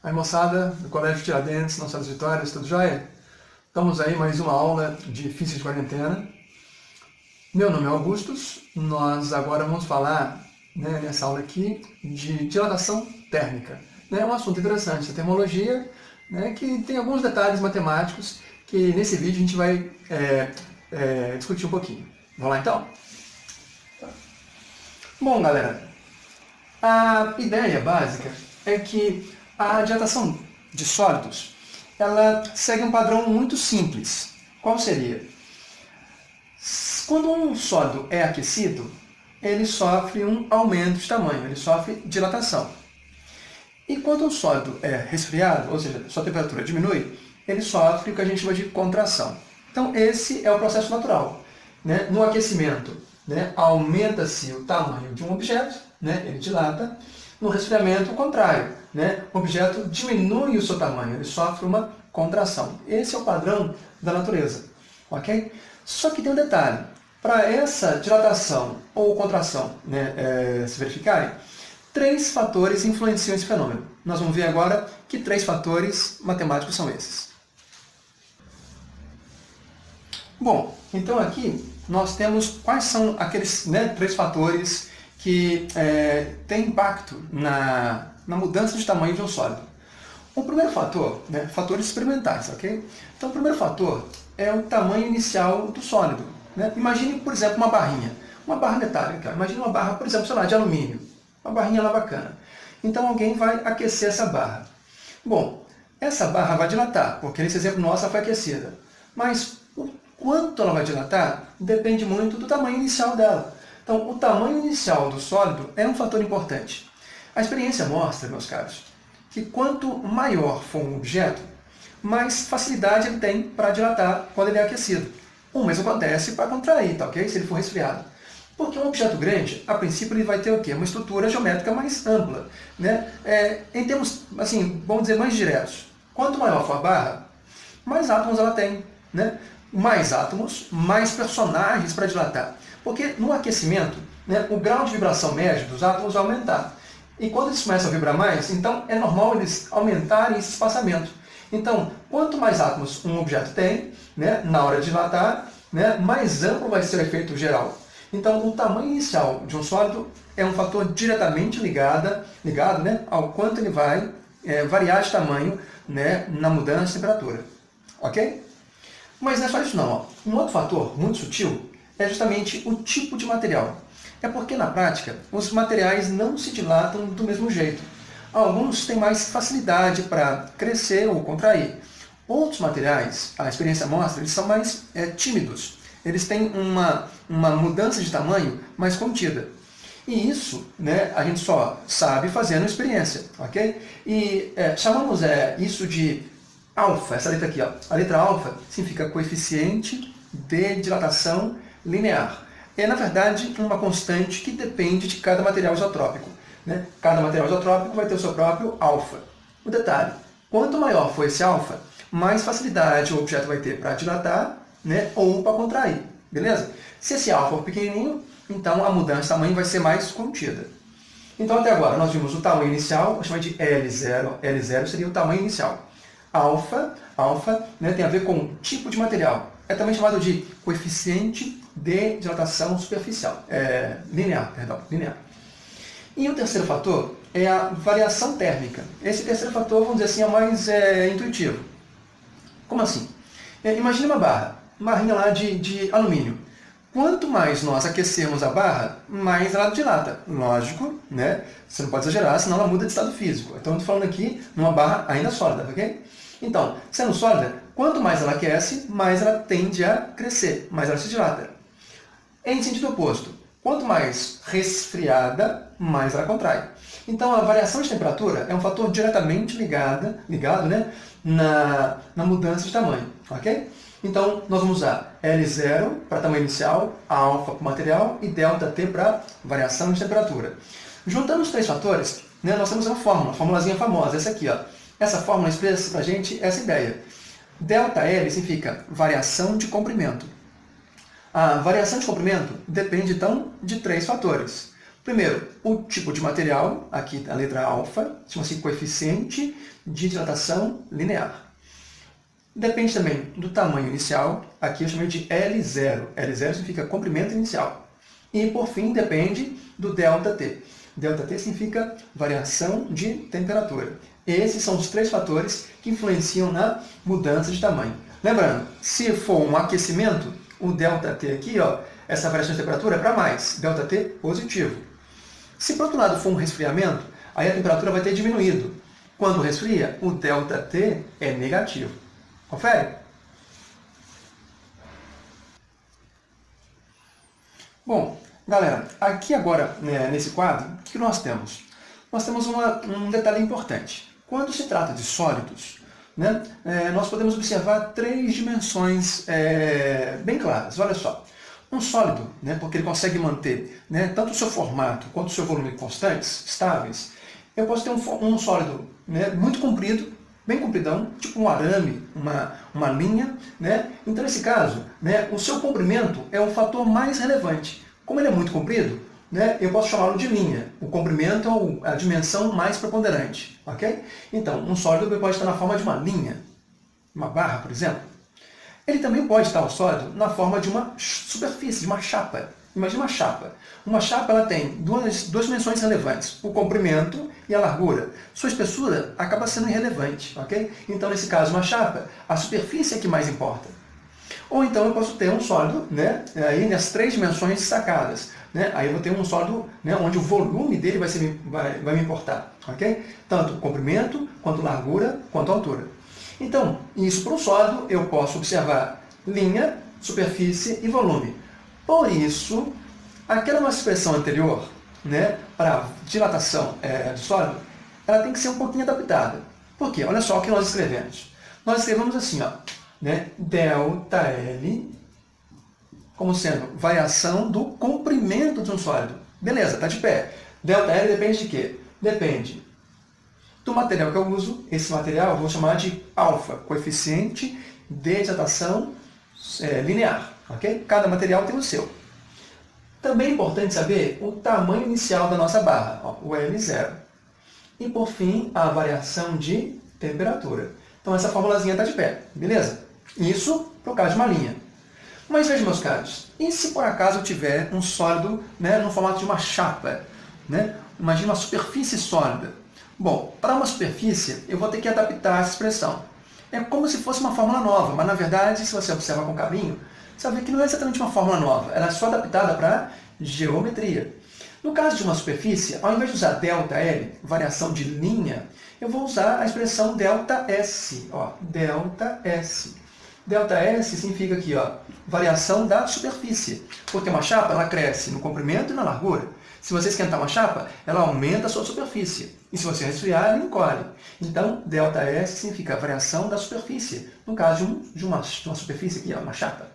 Aí, moçada do Colégio Tiradentes, Nossas Vitórias, tudo jóia? Estamos aí mais uma aula de Física de Quarentena. Meu nome é Augustus. Nós agora vamos falar, nessa aula aqui, de dilatação térmica. É um assunto interessante, a termologia, que tem alguns detalhes matemáticos que nesse vídeo a gente vai discutir um pouquinho. Vamos lá então? Bom, galera, a ideia básica é que a dilatação de sólidos ela segue um padrão muito simples. Qual seria? Quando um sólido é aquecido, ele sofre um aumento de tamanho, ele sofre dilatação. E quando um sólido é resfriado, ou seja, sua temperatura diminui, ele sofre o que a gente chama de contração. Então, esse é o processo natural. No aquecimento, aumenta-se o tamanho de um objeto, ele dilata. No resfriamento, o contrário. O objeto diminui o seu tamanho, ele sofre uma contração. Esse é o padrão da natureza. Ok? Só que tem um detalhe. Para essa dilatação ou contração se verificarem, 3 fatores influenciam esse fenômeno. Nós vamos ver agora que 3 fatores matemáticos são esses. Bom, então aqui nós temos quais são aqueles 3 fatores que têm impacto na mudança de tamanho de um sólido. O primeiro fator, fatores experimentais, ok? Então o primeiro fator é o tamanho inicial do sólido. Imagine, por exemplo, uma barrinha, uma barra metálica. Imagine uma barra, por exemplo, sei lá, de alumínio. Uma barrinha lá bacana. Então alguém vai aquecer essa barra. Bom, essa barra vai dilatar, porque nesse exemplo nosso ela foi aquecida. Mas o quanto ela vai dilatar depende muito do tamanho inicial dela. Então, o tamanho inicial do sólido é um fator importante. A experiência mostra, meus caros, que quanto maior for um objeto, mais facilidade ele tem para dilatar quando ele é aquecido. O mesmo acontece para contrair, tá ok? Se ele for resfriado. Porque um objeto grande, a princípio, ele vai ter o quê? Uma estrutura geométrica mais ampla. Em termos, assim, vamos dizer, mais diretos. Quanto maior for a barra, mais átomos ela tem. Mais átomos, mais personagens para dilatar. Porque no aquecimento, o grau de vibração médio dos átomos vai aumentar. E quando eles começam a vibrar mais, então é normal eles aumentarem esse espaçamento. Então, quanto mais átomos um objeto tem, na hora de dilatar, mais amplo vai ser o efeito geral. Então, o tamanho inicial de um sólido é um fator diretamente ligado ao quanto ele vai variar de tamanho na mudança de temperatura. Ok? Mas não é só isso não. Ó. Um outro fator muito sutil é justamente o tipo de material. É porque, na prática, os materiais não se dilatam do mesmo jeito. Alguns têm mais facilidade para crescer ou contrair. Outros materiais, a experiência mostra, eles são mais tímidos. Eles têm uma mudança de tamanho mais contida. E isso a gente só sabe fazendo experiência. Ok? E chamamos isso de alfa, essa letra aqui. Ó. A letra alfa significa coeficiente de dilatação linear. É, na verdade, uma constante que depende de cada material isotrópico. Cada material isotrópico vai ter o seu próprio alfa. O detalhe, quanto maior for esse alfa, mais facilidade o objeto vai ter para dilatar ou para contrair. Beleza? Se esse alfa for pequenininho, então a mudança de tamanho vai ser mais contida. Então, até agora, nós vimos o tamanho inicial, eu chamo de L0. L0 seria o tamanho inicial. Alfa tem a ver com o tipo de material. É também chamado de coeficiente de dilatação superficial. Linear. E o terceiro fator é a variação térmica. Esse terceiro fator, vamos dizer assim, é o mais intuitivo. Como assim? Imagine uma barrinha lá de alumínio. Quanto mais nós aquecermos a barra, mais ela dilata. Lógico, você não pode exagerar, senão ela muda de estado físico. Então, eu estou falando aqui numa barra ainda sólida, ok? Então, sendo sólida, quanto mais ela aquece, mais ela tende a crescer, mais ela se dilata. Em sentido oposto, quanto mais resfriada, mais ela contrai. Então, a variação de temperatura é um fator diretamente ligado na mudança de tamanho. Ok? Então, nós vamos usar L0 para tamanho inicial, alfa para o material e ΔT para variação de temperatura. Juntando os 3 fatores, nós temos uma fórmula, formulazinha famosa, essa aqui. Ó. Essa fórmula expressa para a gente essa ideia. ΔL significa variação de comprimento. A variação de comprimento depende, então, de 3 fatores. Primeiro, o tipo de material, aqui a letra alfa, chama-se coeficiente de dilatação linear. Depende também do tamanho inicial, aqui eu chamei de L0. L0 significa comprimento inicial. E, por fim, depende do ΔT. ΔT significa variação de temperatura. Esses são os três fatores que influenciam na mudança de tamanho. Lembrando, se for um aquecimento, o ΔT aqui, ó, essa variação de temperatura é para mais, ΔT positivo. Se, por outro lado, for um resfriamento, aí a temperatura vai ter diminuído. Quando resfria, o ΔT é negativo. Confere? Bom, galera, aqui agora, nesse quadro, o que nós temos? Nós temos um detalhe importante. Quando se trata de sólidos, né, nós podemos observar três dimensões bem claras. Olha só, um sólido, né, porque ele consegue manter, né, tanto o seu formato quanto o seu volume constantes, estáveis, eu posso ter um sólido, né, muito comprido, bem compridão, tipo um arame, uma linha, né? Então, nesse caso, né, o seu comprimento é o fator mais relevante. Como ele é muito comprido, né, eu posso chamá-lo de linha. O comprimento é a dimensão mais preponderante. Ok? Então, um sólido pode estar na forma de uma linha, uma barra, por exemplo. Ele também pode estar, o sólido, na forma de uma superfície, de uma chapa. Imagina uma chapa. Uma chapa ela tem duas dimensões relevantes, o comprimento e a largura. Sua espessura acaba sendo irrelevante, ok? Então, nesse caso, uma chapa, a superfície é que mais importa. Ou então eu posso ter um sólido, né, aí nas três dimensões destacadas. Né? Aí eu vou ter um sólido, né, onde o volume dele vai me importar, ok? Tanto comprimento, quanto largura, quanto altura. Então, isso para um sólido, eu posso observar linha, superfície e volume. Por isso, aquela nossa expressão anterior, né, para dilatação do sólido, ela tem que ser um pouquinho adaptada. Por quê? Olha só o que nós escrevemos. Nós escrevemos assim, ó, né, ΔL como sendo variação do comprimento de um sólido. Beleza, está de pé. ΔL depende de quê? Depende do material que eu uso. Esse material eu vou chamar de alfa, coeficiente de dilatação linear. Okay? Cada material tem o seu. Também é importante saber o tamanho inicial da nossa barra, ó, o L0. E, por fim, a variação de temperatura. Então, essa formulazinha está de pé, beleza? Isso para o caso de uma linha. Mas veja, meus caros, e se por acaso eu tiver um sólido, né, no formato de uma chapa? Né? Imagina uma superfície sólida. Bom, para uma superfície, eu vou ter que adaptar essa expressão. É como se fosse uma fórmula nova, mas na verdade, se você observar com carinho, você vai ver que não é exatamente uma fórmula nova, ela é só adaptada para geometria. No caso de uma superfície, ao invés de usar ΔL, variação de linha, eu vou usar a expressão ΔS. Ó, ΔS. ΔS significa aqui, ó, variação da superfície. Porque uma chapa ela cresce no comprimento e na largura. Se você esquentar uma chapa, ela aumenta a sua superfície. E se você resfriar, ela encolhe. Então, ΔS significa variação da superfície. No caso de uma superfície aqui, ó, uma chapa.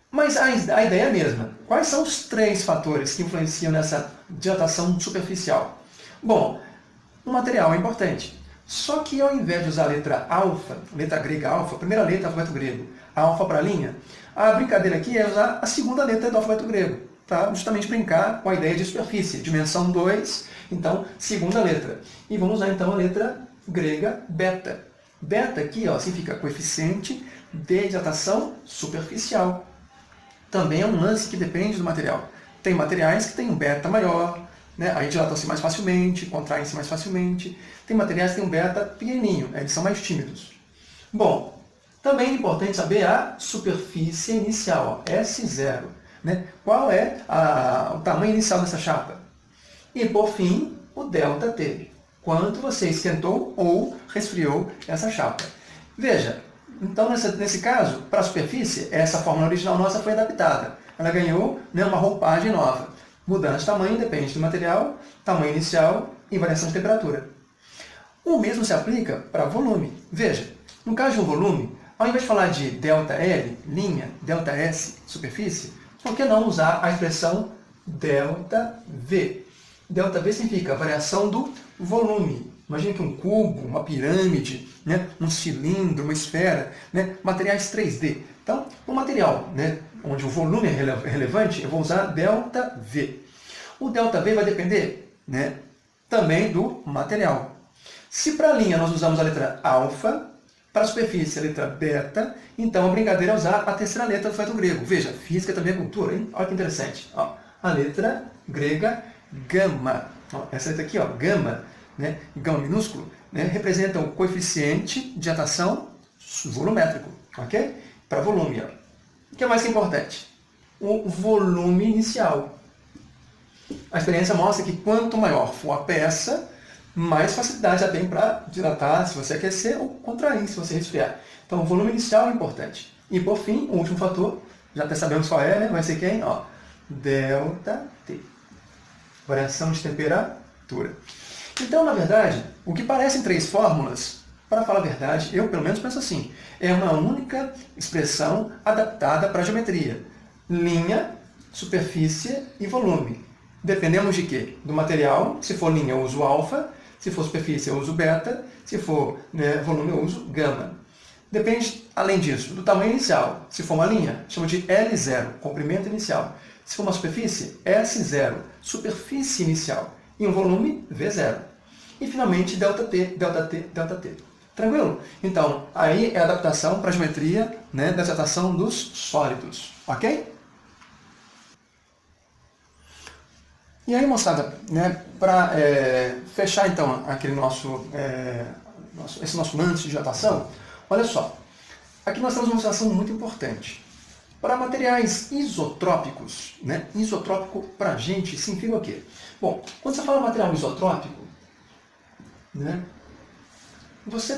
Mas a ideia é a mesma. Quais são os três fatores que influenciam nessa dilatação superficial? Bom, o material é importante. Só que ao invés de usar a letra alfa, letra grega alfa, a primeira letra do alfabeto grego, a alfa para a linha, a brincadeira aqui é usar a segunda letra do alfabeto grego, tá? Justamente brincar com a ideia de superfície, dimensão 2, então segunda letra. E vamos usar então a letra grega beta. Beta aqui ó, significa coeficiente de dilatação superficial. Também é um lance que depende do material. Tem materiais que têm um beta maior, né? Aí dilatam-se mais facilmente, contraem-se mais facilmente. Tem materiais que têm um beta pequenininho, eles são mais tímidos. Bom, também é importante saber a superfície inicial, ó, S0. Né? Qual é o tamanho inicial dessa chapa? E, por fim, o ΔT. Quanto você esquentou ou resfriou essa chapa. Veja, então, nesse caso, para a superfície, essa fórmula original nossa foi adaptada. Ela ganhou, né, uma roupagem nova. Mudança de tamanho depende do material, tamanho inicial e variação de temperatura. O mesmo se aplica para volume. Veja, no caso de um volume, ao invés de falar de ΔL, linha, ΔS, superfície, por que não usar a expressão ΔV? ΔV significa variação do volume. Imagina que um cubo, uma pirâmide, né, um cilindro, uma esfera, né, materiais 3D. Então, o material, né, onde o volume é relevante, eu vou usar ΔV. O ΔV vai depender, né, também do material. Se para a linha nós usamos a letra alfa, para a superfície a letra beta, então a brincadeira é usar a terceira letra do alfabeto grego. Veja, física também é cultura, hein? Olha que interessante. Ó, a letra grega gama. Ó, essa letra aqui, ó, gama, né, gama minúsculo, né, representa o coeficiente de dilatação volumétrico, ok? Para volume. Ó. O que é mais importante? O volume inicial. A experiência mostra que quanto maior for a peça, mais facilidade já tem para dilatar se você aquecer ou contrair se você resfriar. Então, o volume inicial é importante. E, por fim, o último fator, já até sabemos qual é, né? Vai ser quem? Ó, ΔT. Variação de temperatura. Então, na verdade, o que parecem três fórmulas, para falar a verdade, eu pelo menos penso assim, é uma única expressão adaptada para a geometria. Linha, superfície e volume. Dependemos de quê? Do material. Se for linha, eu uso alfa. Se for superfície, eu uso beta. Se for, né, volume, eu uso gama. Depende, além disso, do tamanho inicial. Se for uma linha, chama de L0, comprimento inicial. Se for uma superfície, S0, superfície inicial. E um volume, V0. E, finalmente, ΔT, ΔT, ΔT. Tranquilo? Então, aí é a adaptação para a geometria, né, da dilatação dos sólidos. Ok? E aí, moçada, né, para fechar então aquele esse nosso lance de dilatação, olha só, aqui nós temos uma situação muito importante. Para materiais isotrópicos, né, isotrópico para a gente significa o quê? Bom, quando você fala material isotrópico, né, você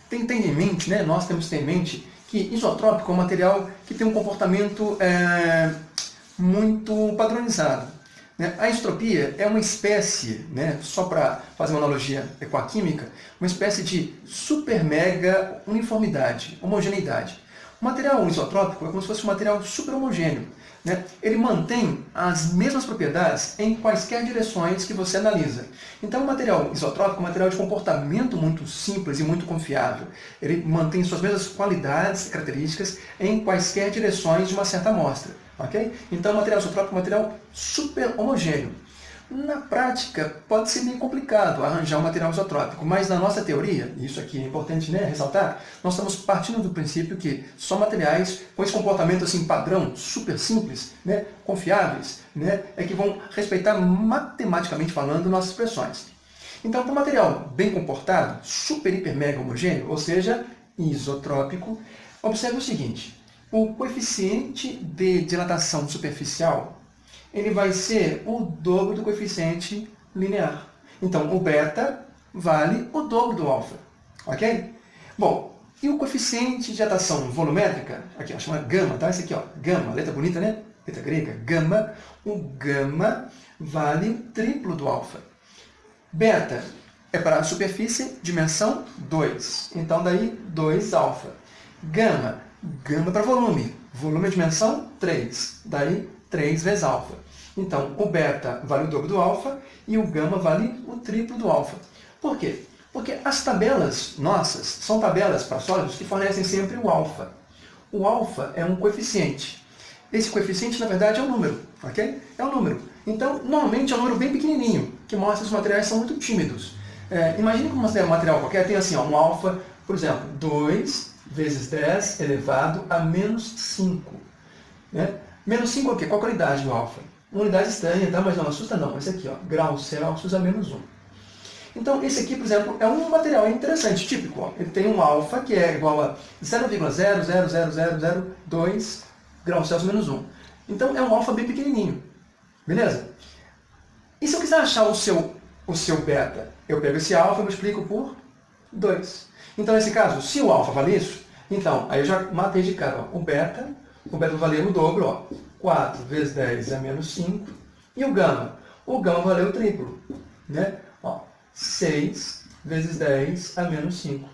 tem em mente, né, nós temos que ter em mente que isotrópico é um material que tem um comportamento muito padronizado. A isotropia é uma espécie, né, só para fazer uma analogia com a química, uma espécie de super mega uniformidade, homogeneidade. O material isotrópico é como se fosse um material super homogêneo. Né? Ele mantém as mesmas propriedades em quaisquer direções que você analisa. Então, o material isotrópico é um material de comportamento muito simples e muito confiável. Ele mantém suas mesmas qualidades e características em quaisquer direções de uma certa amostra. Okay? Então, o material isotrópico é um material super homogêneo. Na prática, pode ser meio complicado arranjar um material isotrópico, mas na nossa teoria, e isso aqui é importante, né, ressaltar, nós estamos partindo do princípio que só materiais com esse comportamento assim, padrão, super simples, né, confiáveis, né, é que vão respeitar matematicamente falando nossas expressões. Então, para um material bem comportado, super, hiper, mega homogêneo, ou seja, isotrópico, observe o seguinte, o coeficiente de dilatação superficial ele vai ser o dobro do coeficiente linear. Então, o beta vale o dobro do alfa. Ok? Bom, e o coeficiente de dilatação volumétrica, aqui ó, chama gama, tá? Esse aqui, ó, gama, letra bonita, né? Letra grega, gama. O gama vale o triplo do alfa. Beta é para a superfície, dimensão 2. Então, daí 2 alfa. Gama, gama para volume. Volume é dimensão 3. Daí 3 vezes alfa. Então, o beta vale o dobro do alfa e o gama vale o triplo do alfa. Por quê? Porque as tabelas nossas são tabelas para sólidos que fornecem sempre o alfa. O alfa é um coeficiente. Esse coeficiente, na verdade, é um número. Ok? É um número. Então, normalmente é um número bem pequenininho, que mostra que os materiais são muito tímidos. Imagine que um material qualquer tem assim, ó, um alfa, por exemplo, 2 vezes 10 elevado a menos 5. Né? Menos 5 é o quê? Qual a unidade do alfa? Uma unidade estranha, tá? Mas não assusta não. Esse aqui, ó, graus Celsius a menos 1. Então, esse aqui, por exemplo, é um material interessante, típico. Ó. Ele tem um alfa que é igual a 0,00002 graus Celsius menos 1. Então, é um alfa bem pequenininho. Beleza? E se eu quiser achar o seu beta? Eu pego esse alfa e multiplico por 2. Então, nesse caso, se o alfa vale isso, então, aí eu já matei de cara. Ó. O beta vai valer o dobro, ó. 4 vezes 10 é menos 5. E o gama? O gama valeu o triplo. Né? Ó, 6 vezes 10 a menos 5.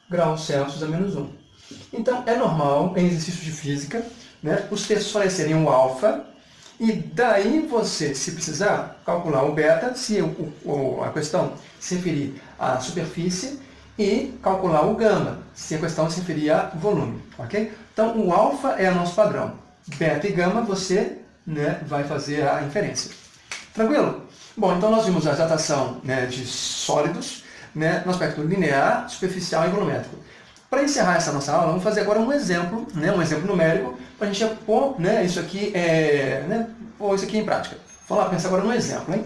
Graus Celsius a menos 1. Então, é normal, em exercícios de física, né, os textos fornecerem o alfa, e daí você, se precisar, calcular o beta, se a questão se referir à superfície, e calcular o gama, se a questão se referir a volume. Ok? Então, o alfa é o nosso padrão. Beta e gama você né, vai fazer a inferência. Tranquilo? Bom, então nós vimos a dilatação, né, de sólidos, né, no aspecto linear, superficial e volumétrico. Para encerrar essa nossa aula, vamos fazer agora um exemplo, né, um exemplo numérico, para a gente pôr, né, isso aqui em prática. Vamos lá pensar agora num exemplo, hein?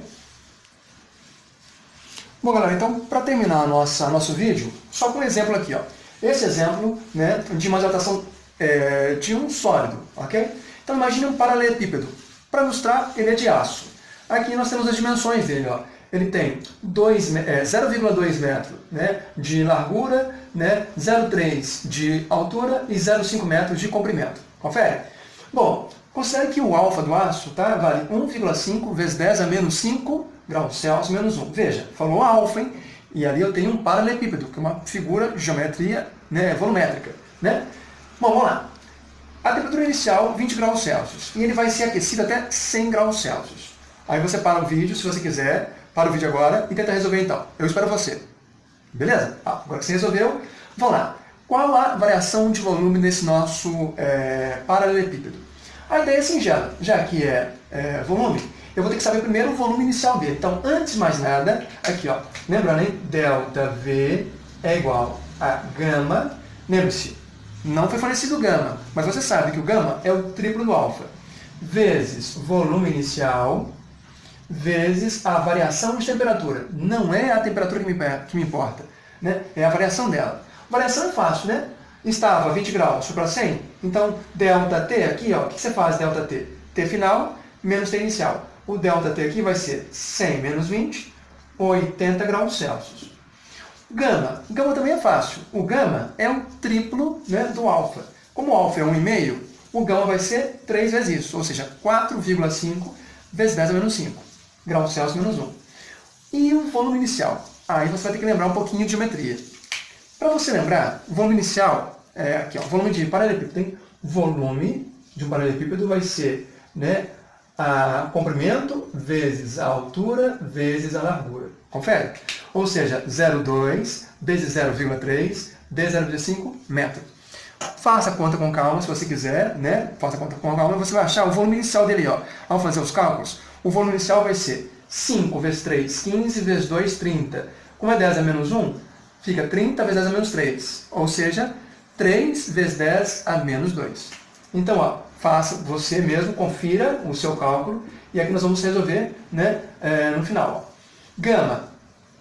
Bom, galera, então, para terminar nosso vídeo, só com um exemplo aqui, ó. Esse exemplo, né, de uma dilatação de um sólido, ok? Então, imagine um paralelepípedo. Para ilustrar, ele é de aço. Aqui nós temos as dimensões dele, ó. Ele tem 0,2 metro, né, de largura, né, 0,3 de altura e 0,5 metros de comprimento. Confere? Bom, considere que o alfa do aço, tá, vale 1,5 vezes 10 a menos 5 graus Celsius menos 1. Veja, falou alfa, hein? E ali eu tenho um paralelepípedo, que é uma figura de geometria, né, volumétrica. Né? Bom, vamos lá. A temperatura inicial, 20 graus Celsius. E ele vai ser aquecido até 100 graus Celsius. Aí você para o vídeo, se você quiser, para o vídeo agora e tenta resolver então. Eu espero você. Beleza? Agora que você resolveu, vamos lá. Qual a variação de volume nesse nosso paralelepípedo? A ideia é singela, já que volume, eu vou ter que saber primeiro o volume inicial dele. Então, antes de mais nada, aqui, ó, lembrando, hein? ΔV é igual a gama. Lembre-se, não foi fornecido gama, mas você sabe que o gama é o triplo do alfa, vezes volume inicial, vezes a variação de temperatura. Não é a temperatura que me importa, né? É a variação dela. Variação é fácil, né? Estava 20 graus, foi para 100, então ΔT aqui, ó, o que você faz ΔT? T final menos T inicial. O ΔT aqui vai ser 100 menos 20, 80 graus Celsius. Gama. Gama também é fácil. O gama é o triplo, né, do alfa. Como o alfa é 1,5, o gama vai ser 3 vezes isso, ou seja, 4,5 vezes 10 a menos 5 graus Celsius menos 1. E o volume inicial? Aí você vai ter que lembrar um pouquinho de geometria. Para você lembrar, o volume inicial é aqui, ó, volume de paralelepípedo. Tem volume de um paralelepípedo vai ser, né, a comprimento vezes a altura vezes a largura. Confere? Ou seja, 0,2 vezes 0,3 vezes 0,5 metro. Faça a conta com calma, se você quiser, né? Faça a conta com calma, você vai achar o volume inicial dele, ó. Ao fazer os cálculos, o volume inicial vai ser 5 vezes 3, 15 vezes 2, 30. Como é 10 a menos 1, fica 30 vezes 10 a menos 3. Ou seja, 3 vezes 10 a menos 2. Então, ó, faça você mesmo, confira o seu cálculo, e aqui nós vamos resolver, né, no final. Ó. Gama,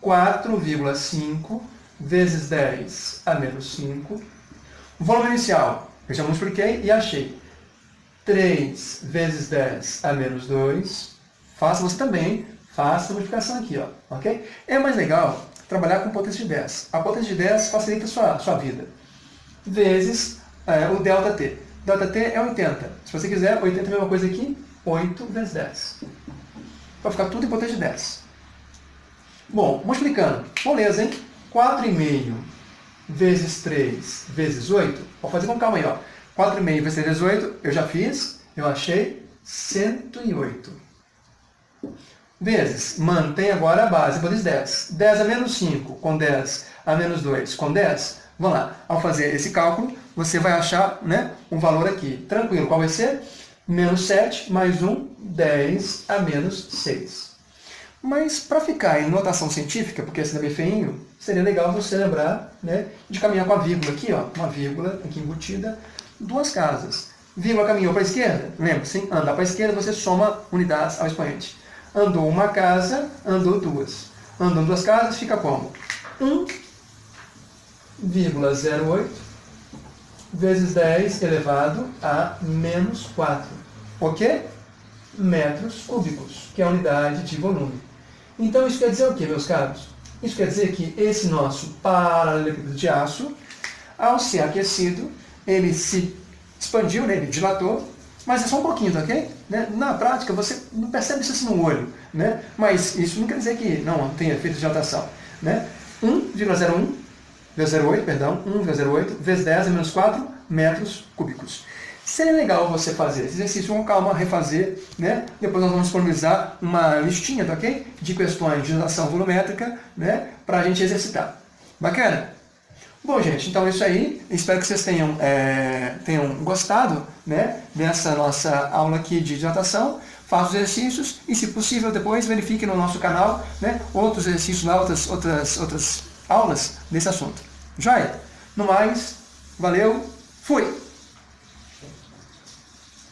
4,5 vezes 10 a menos 5. Volume inicial, eu já multipliquei e achei. 3 vezes 10 a menos 2. Faça você também, faça a multiplicação aqui, ó, ok? É mais legal trabalhar com potência de 10. A potência de 10 facilita a sua vida. Vezes o ΔT. ΔT é 80. Se você quiser, 80 é a mesma coisa aqui, 8 vezes 10. Vai ficar tudo em potência de 10. Bom, multiplicando. Beleza, hein? 4,5 vezes 3 vezes 8. Vou fazer com calma aí, ó. 4,5 vezes 3 vezes 8, eu já fiz, eu achei 108. Vezes, mantém agora a base, potência de 10. 10 a menos 5 com 10 a menos 2 com 10. Vamos lá, ao fazer esse cálculo, você vai achar, né, um valor aqui. Tranquilo, qual vai ser? Menos 7 mais 1, 10 a menos 6. Mas para ficar em notação científica, porque esse é feinho, seria legal você lembrar, né, de caminhar com a vírgula aqui, ó, uma vírgula aqui embutida, duas casas. Vírgula caminhou para a esquerda, lembra? Sim, andar para a esquerda você soma unidades ao expoente. Andou uma casa, andou duas. Andou duas casas, fica como? 1,08 vezes 10 elevado a menos 4. O quê? Metros cúbicos, que é a unidade de volume. Então isso quer dizer o quê, meus caros? Isso quer dizer que esse nosso paralelepípedo de aço, ao ser aquecido, ele se expandiu, né? Ele dilatou, mas é só um pouquinho, tá ok? Né? Na prática, você não percebe isso assim no olho, né? Mas isso não quer dizer que não tenha efeito de dilatação. Né? 1,08 vezes 10 a menos 4 metros cúbicos. Seria legal você fazer esse exercício com calma, refazer, né? Depois nós vamos disponibilizar uma listinha, tá ok? De questões de dilatação volumétrica, né? Para a gente exercitar. Bacana? Bom, gente, então é isso aí. Espero que vocês tenham gostado, né, dessa nossa aula aqui de hidratação. Faça os exercícios e, se possível, depois verifique no nosso canal, né, outros exercícios lá, outras aulas desse assunto. Joia? No mais, valeu, fui!